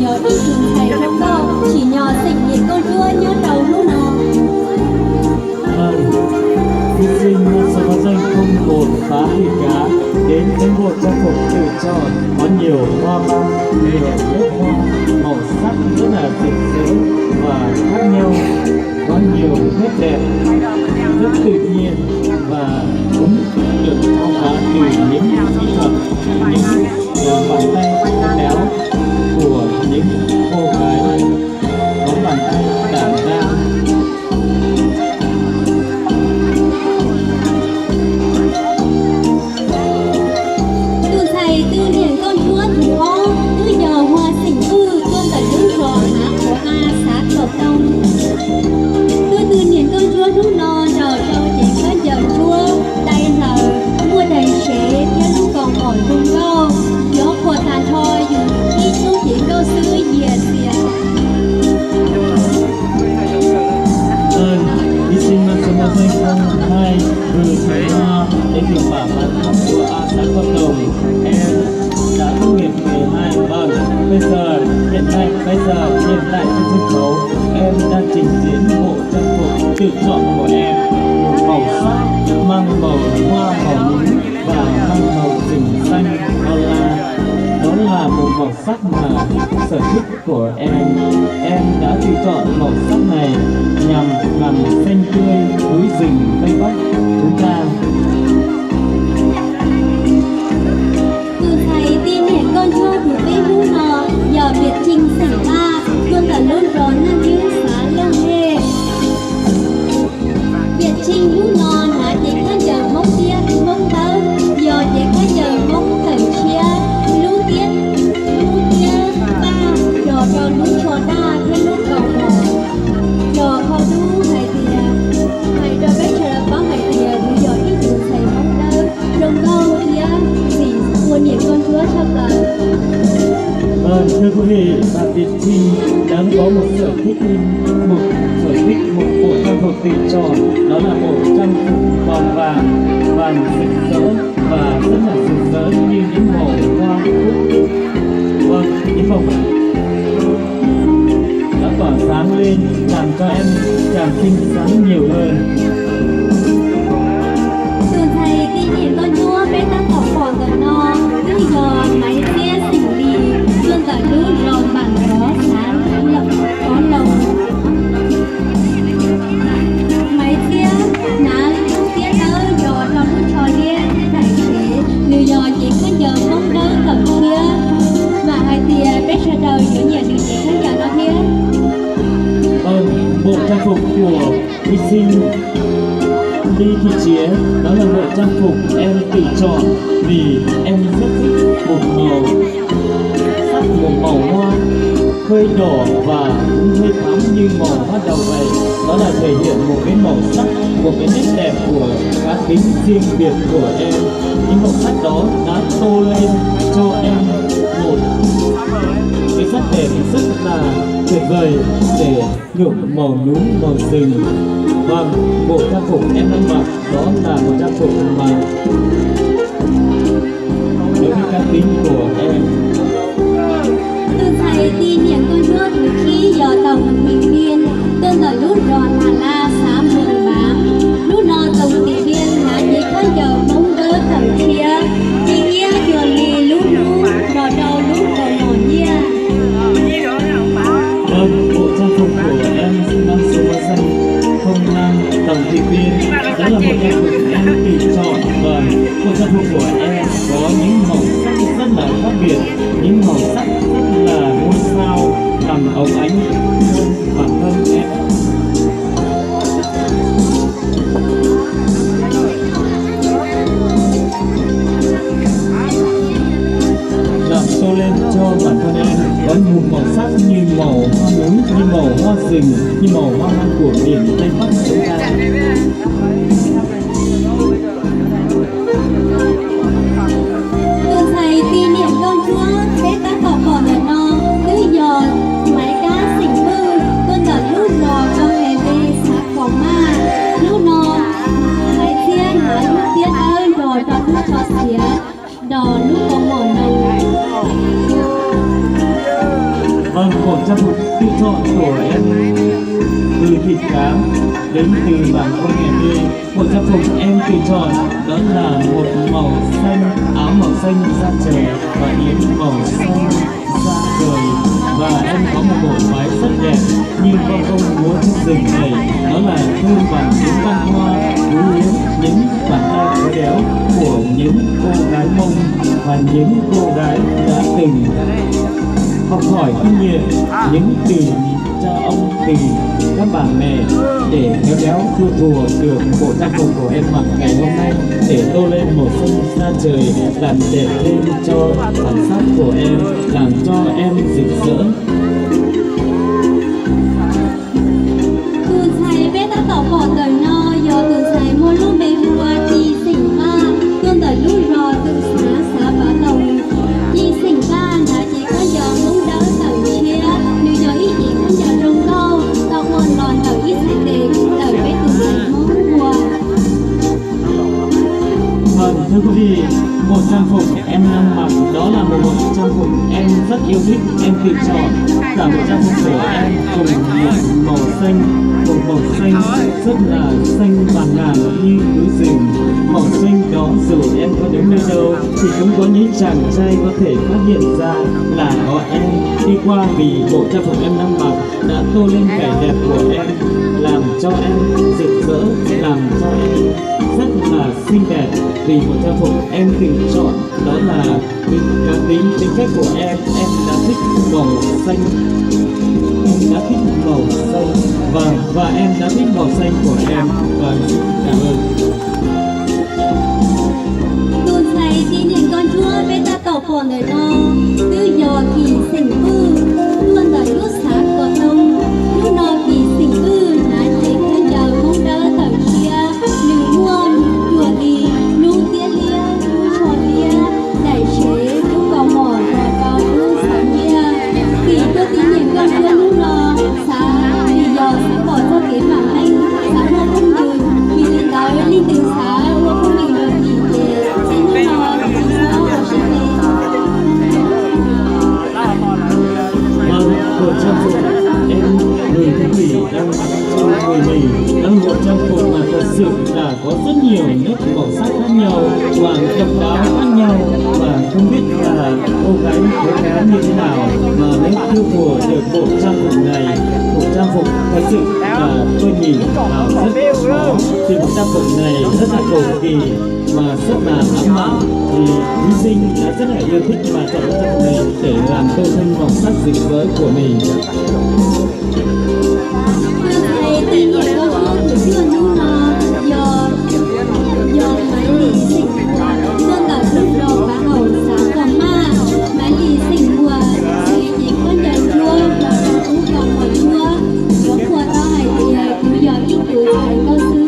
giờ ít dùng thầy trong đâu chỉ nhỏ xịn những con chúa nhớ đầu lúc nào. Thí sinh sẽ có danh không bột phá thịt cá đến với bộ trang phục tự chọn có nhiều hoa văn, nhiều lớp hoa, màu sắc rất là rực rỡ và khác nhau, có nhiều nét đẹp, rất tự nhiên và cũng được khám phá từ những kỹ thuật, những bàn tay khéo léo của những cô gái có bàn tay đảm đang. Để hiệu quả bản thân của xã Cộng Đồng, em đã tốt nghiệp 12. Vâng, bây giờ hiện tại trên sân khấu em đang trình diễn bộ trang phục tự chọn của em, một màu sắc mang màu hoa màu núi và mang màu rừng xanh đó là một màu sắc mà sở thích của em đã tự chọn màu sắc này nhằm làm xanh tươi núi rừng Tây Bắc chúng ta. Con chúa thủ tế hú nọ giờ việc trình xảy ra luôn cả luôn đó nên như xá lông hê việc trình hú nọ là chỉ có giờ mong tia mong tớ giờ chỉ có giờ mong cẩn chia lũ tiết ba giờ lũ cho đa thêm lũ cầu mỏ giờ khó đu hay thì hay giờ bây giờ có hay thì bây giờ ít được thầy mong tớ rồng đâu tia gì buồn những con chúa cho cả. Thưa quý vị, bạn Việt Trinh đang có một sở thích một bộ trang phục tự chọn, đó là bộ trang phục màu vàng rực rỡ và rất là rực rỡ như những màu hoa cúc. Vâng, những màu đã tỏa sáng lên làm cho em càng xinh xắn nhiều hơn. Từ thầy kinh nghiệm con chúa bé ta học khoảng gần no, bây giờ máy kia xỉn đi luôn cả lũ lòn bản đó sáng lập có lồng máy kia ná lúc kia đỡ giờ cho lúc trò liên đại thế người giờ chỉ có giờ không đỡ cầm kia và hai tia bé sẽ đầu những nhà đình chỉ có giờ nó kia. Bộ trang phục của thí sinh Ly Thị Chía đó là bộ trang phục em tự chọn vì em rất thích một màu hoa hơi đỏ và cũng hơi thắm như màu hoa đào vậy, đó là thể hiện một cái màu sắc, một cái nét đẹp của cá tính riêng biệt của em. Những màu sắc đó đã tô lên cho em một cái sắc đẹp rất là tuyệt vời để nhuộm màu núi màu rừng. Vâng, bộ trang phục em đang mặc đó là một trang phục mà đối với cá tính của em. Từ thầy tin những con chúa từ khi giờ tổng thị viên tên là lúc ròn là la xã mường bám lúc nọ tổng thị viên là chỉ có giờ mong đỡ thầm chia chỉ nghĩa giờ lì lúc đò đầu lúc đò nổ nha. Vâng, bộ trang phục của em mang số danh 05 tổng thị viên đó là một trang phục em tự chọn. Và bộ trang phục của em có những màu sắc rất là khác biệt, những màu sắc rất là ngôi sao làm óng ánh hơn bản thân em. Làm tô lên cho bản thân em có nhiều màu sắc như màu hoa núi, như màu hoa rừng, như màu hoa lan của miền Tây Bắc chúng ta. Từ thầy tin niệm con chúa bé ta còn ở nó tới giờ máy cá xỉn hư con cả lúc nọ cho ngày về xã Quảng Ma lúc nọ máy thiên hả lúc thiên ơi rồi cho lúc cho xỉa đò lúc có mỏi nồng. Vâng, trang phục tự chọn của em từ thịt cá đến từ bản công nghệ B. Bộ trang phục em tự chọn đó là một màu xanh, áo màu xanh da trời và yếm màu xanh da trời, và em có một bộ váy rất đẹp như con công múa trên rừng này, đó là thêu bằng những bông hoa núi liếm, những bàn tay khéo léo của những cô gái Mông và những cô gái đã từng học hỏi kinh nghiệm những từ cha ông, từ các bà mẹ để khéo léo thu thùa được bộ trang phục của em mặc ngày hôm nay, để tô lên màu xanh da trời, làm đẹp lên cho bản sắc của em, làm cho em rực rỡ. Từ thầy bé đã tỏ bỏ đời no, do từ thầy mua lúc bé hùa chi sinh ba, tuôn đời lúc rò từ xá bà tổng. Chi sinh ba là chỉ có giờ muốn đỡ tàu chia, nếu giờ ít chỉ không giờ rung đâu, tao còn lòn tàu ít sạch đề, đời bé từ thầy muốn hùa. Vâng, thưa quý vị, bộ trang phục em đang mặc đó là một bộ trang phục em rất yêu thích, em tự chọn. Cả bộ trang phục của em cùng một màu xanh, rất là xanh bàng ngàn như núi rừng. Màu xanh đó dù em có đến nơi đâu thì cũng có những chàng trai có thể phát hiện ra là có em đi qua, vì bộ trang phục em đang mặc đã tô lên vẻ đẹp của em, làm cho em rực rỡ, làm cho em rất là xinh đẹp. Vì bộ trang phục em tự chọn đó là cá tính cách của em đã thích màu xanh, và em đã thích màu xanh của em, và xin cảm ơn. Tuôn thầy đi nhìn con chúa bé ta tỏ bỏ đời no, từ giờ thì sinh ư, tuôn đời lúc sáng của tông, lúc no thì sinh ư, là chỉ cứ giờ không đỡ tàu chia, nữ muôn, đùa đi, nụ tia lia, nụ trò lia, đại chế, lúc cầu mỏ, và vào lúc sáng lia, thì tôi tí nhìn con chúa lúc no, sáng, thì giờ sẽ bỏ cho kế mạng anh, sáng hoa không dừng, vì lên đói lên từ sáng, hoa không mình được gì về, xin nhưng mà, thì sao, xin về. Vâng, bộ trang phục em người quý vị đang mặc cho người mình là một trang phục mà thật sự là có rất nhiều nét màu sắc khác nhau và độc đáo khác nhau, và không biết là cô gái cố gắng như thế nào mà mới tiêu thụ được bộ trang phục này. Bộ trang phục thật sự là tôi nhìn vào rất khó, thì bộ trang phục này rất là cầu kỳ mà rất là ám ảnh, thì thí sinh đã rất là yêu thích và chọn bộ trang phục này để làm tô thêm màu sắc rực rỡ của mình. Thưa thầy, tuy nhiên con chúa của chưa nung no, do mãi lì sinh mùa, tuôn đời lúc rò bà hầu sáng còn ma, mãi lì sinh mùa, thì chỉ có nhận chúa và chú còn hỏi chúa, có mùa tao hãy thì cứ giờ ít tuổi thầy có sư,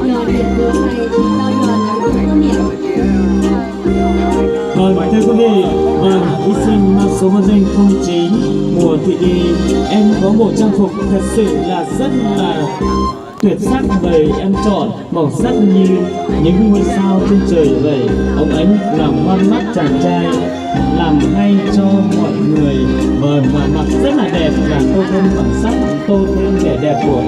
giờ điện tuổi thầy chỉ tao giờ là cũng có miệng. Vâng, thưa quý vị, thí sinh mang số báo danh 09 Mùa Thị Đi, em có bộ trang phục thật sự là rất là tuyệt sắc vậy. Em chọn màu sắc như những ngôi sao trên trời vậy. Ông ánh làm ngoan mắt chàng trai, làm hay cho mọi người. Vâng, và mặc rất là đẹp, và tô thêm bản sắc, tô thêm vẻ đẹp của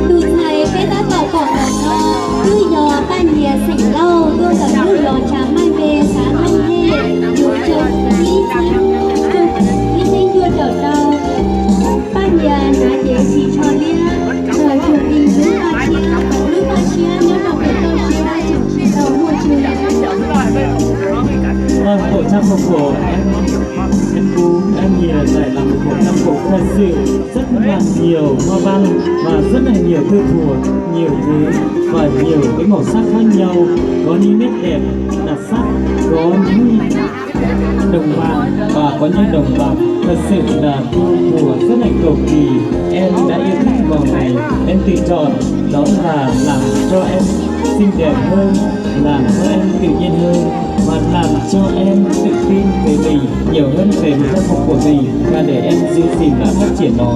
Từ thầy bé đã tỏ bỏ đời no, cứ giờ ban nhà sỉnh lâu, tôi cả lúc lò trà mai về sáng không thế, dù trời đi sinh chưa trở đâu. Ban nhà nói để chỉ cho lia, thời chuột đi lúc ba chia nhớ đọc về tôi chia đã chẳng chia đầu mùa trường. Vâng, bộ trang phục của em Cú, em nhìn lại là một bộ trang phục thật sự rất là nhiều hoa văn và rất là nhiều thêu thùa, nhiều thứ và nhiều cái màu sắc khác nhau, có những nét đẹp đặc sắc, có những đồng vàng và có những đồng bạc thật sự là thêu thùa rất là cầu kỳ. Em đã yêu thích màu này, em tự chọn đó là làm cho em xinh đẹp hơn, làm cho em tự nhiên hơn, và làm cho em tự tin về mình nhiều hơn về một trang phục của mình, và để em giữ gìn và phát triển nó.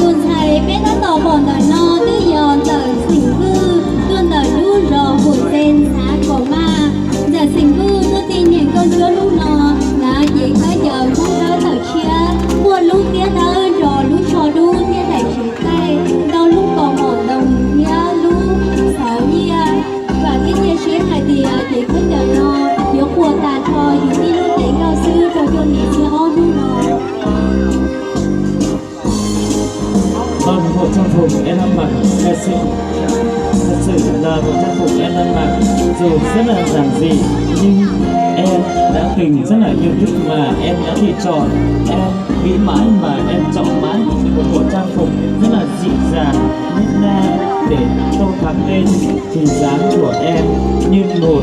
Tuôn thầy bé đã tỏ bỏ đời no, tư giờ đời sinh hư, tuôn đời lũ rò hụt tê, Vâng, bộ trang phục em đang mặc thật sự là bộ trang phục em đang mặc dù rất là giản dị, nhưng em đã từng rất là yêu thích và em đã bị chọn. Em nghĩ mãi mà em chọn mãi một bộ trang phục rất là dịu dàng, nét na để tô thắm lên hình dáng của em như một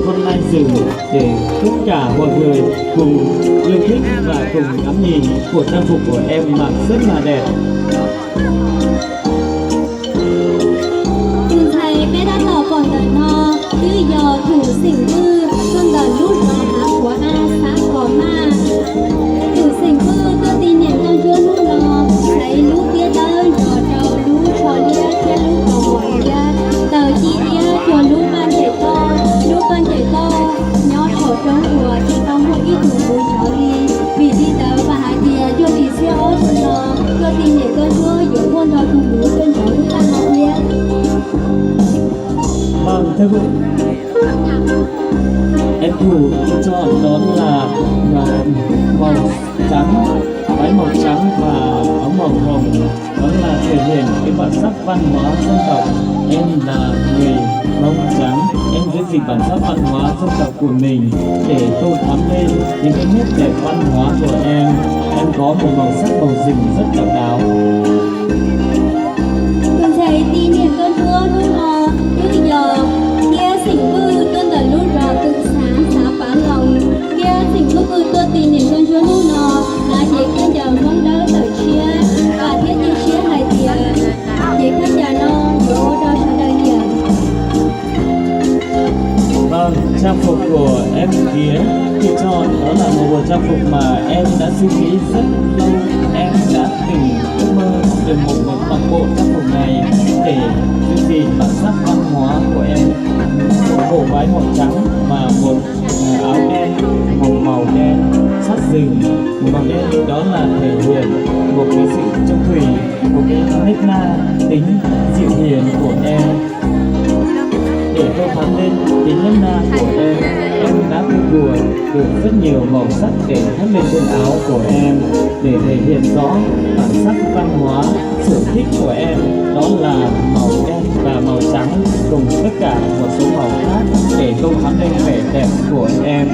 con lai rừng, để tất cả mọi người cùng yêu thích và cùng ngắm nhìn bộ trang phục của em mặc rất là đẹp. từ thầy bé đã tỏ còn đời no tư giờ thủ sinh tư con đời lút rõ há của a xã có ma thủ sinh tư tôi tin niệm con chúa lút no lấy lút kia đơn trò trầu lút trò lia kia lút trò hỏi lia tờ chi lia chùa lút ban chạy to nhỏ trò trống của chỉ trong một ít thủ bùi trò đi vì đi tờ và hai tia cho đi xe ô xuân no tôi tin niệm con chúa giữa quân trò thủ bùi bên trò lút ban học lia. Vâng, thưa quý em thủ chọn đó là màu trắng, váy màu trắng và áo màu hồng, đó là thể hiện cái bản sắc văn hóa dân tộc. Em là người Mông Trắng, em giữ gìn bản sắc văn hóa dân tộc của mình để tô thắm lên những cái nét đẹp văn hóa của em. Em có một màu sắc màu rừng rất độc đáo. Con thầy tin niệm con chúa luôn mò như giờ nghe sinh vư tuân đời lúc rò từ sáng xã phá lòng nghe sinh vư tôi tin niệm con chúa luôn nò là chỉ cái giờ mong đỡ đời chia và thiết như chia hai tiền chỉ cái giờ nó đổ ra cho đời nhiều. Vâng, trang phục của em kia chị chọn đó là một bộ trang phục mà em đã suy nghĩ rất lâu. Em đã từng ước mơ được một mặc bộ trang phục này để giữ gìn bản sắc văn hóa của em. Một bộ váy màu trắng và một áo đen màu đen sắc rừng, một màu đen đó là thể hiện một cái sự trung thủy, một cái nét na tính dịu hiền của em để tô thắm lên tính nét na của em. Em đã vui đùa được rất nhiều màu sắc để thắt lên trên áo của em để thể hiện rõ bản sắc văn hóa sở thích của em, đó là màu đen và màu trắng cùng tất cả một số màu khác để tô thắm lên vẻ đẹp của em.